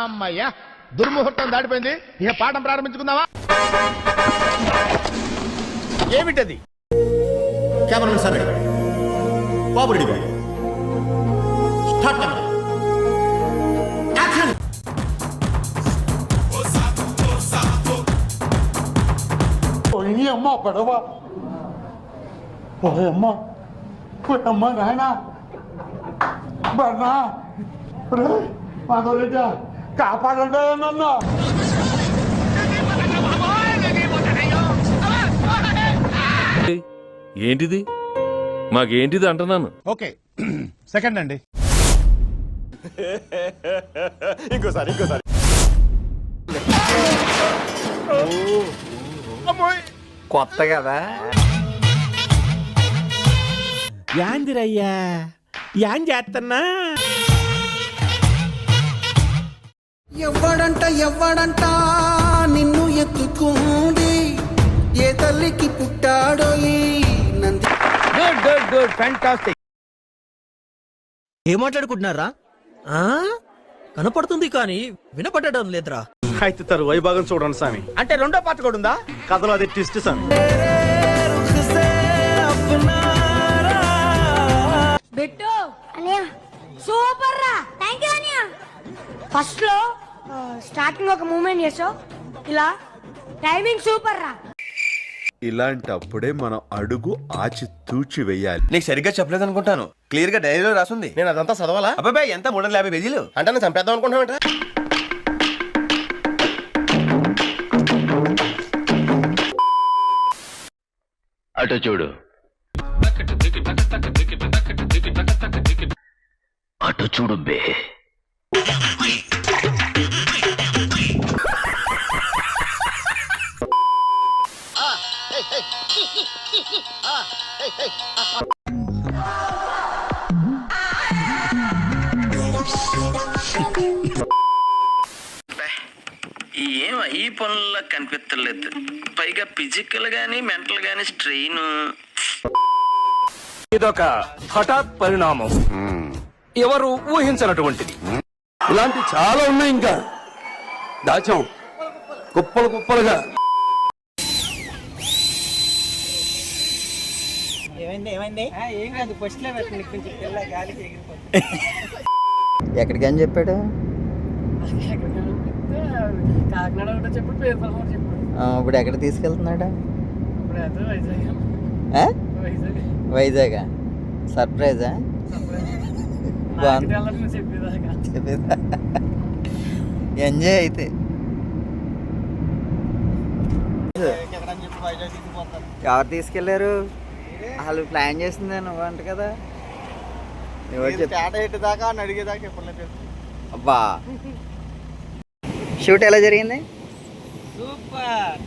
అమ్మయ్యా, దుర్ముహూర్తం దాటిపోయింది. ఇక పాఠం ప్రారంభించుకుందామా? ఏమిటది? కెమెరామెన్ సార్ రెడీ, బాబు రెడీ, బాబు స్టార్ట్ కెమెరా, యాక్షన్. అమ్మ పడవ అమ్మ అమ్మ నాయన బన్నా మా గురించి కాపాడండి నన్ను. ఏంటిది? మాకేంటిది అంటున్నాను. ఓకే, సెకండ్ అండి. ఇంకోసారి కొత్త కదా. యాందిరయ్యా యాం చేస్తున్నా? ఎవ్వడంట నిన్ను ఎత్తుకుంది, ఏ తల్లికి పుట్టాడో ఈ నంది. Good fantastic. ఏం మాట్లాడుకుంటున్నారా? కనపడుతుంది కానీ వినపడడం లేదురా. అయితే తరువాయి భాగం చూడండి స్వామి. అంటే రెండో పార్ట్ కూడా ఉందా? కథలో అది ట్విస్ట్ స్వామి. బిట్టు అనియా సూపర్ రా. థాంక్యూ అనియా. ఫస్ట్ లో స్టార్టింగ్ ఒక మూమెంట్ చేసావు, ఇలా టైమింగ్ సూపర్ రా. ఇలాంటప్పుడే మనం అడుగు ఆచి తూచి వెయ్యాలి. నీకు సరిగ్గా చెప్పలేదు అనుకుంటాను. క్లియర్ గా డైరీలో రాసుంది. నేను అదంతా చదవాలా? అబ్బాయి ఎంత 350 పేజీలు అంటే నేను చంపేద్దాం అనుకుంటున్నావు. అటు చూడు, అటు చూడు బే. ఏం ఈ పనుల్లో కనిపించలేదు. పైగా ఫిజికల్ గానీ మెంటల్ గానీ స్ట్రెయిన్. ఇదొక హఠాత్ పరిణామం, ఎవరు ఊహించినటువంటిది. ఇలాంటి చాలా ఉన్నాయి, ఇంకా దాచాం కుప్పలు కుప్పలుగా. ఎక్కడికి అని చెప్పాడు? ఇప్పుడు ఎక్కడ తీసుకెళ్తున్నాడా? వైజాగ్. సర్ప్రైజా? ఎంజాయ్ అయితే. ఎవరు తీసుకెళ్లారు? వాళ్ళు ప్లాన్ చేసిందే నువ్వు అంట కదా. దాకా అడిగేదాకా అబ్బా, షూట్ ఎలా జరిగింది? సూపర్.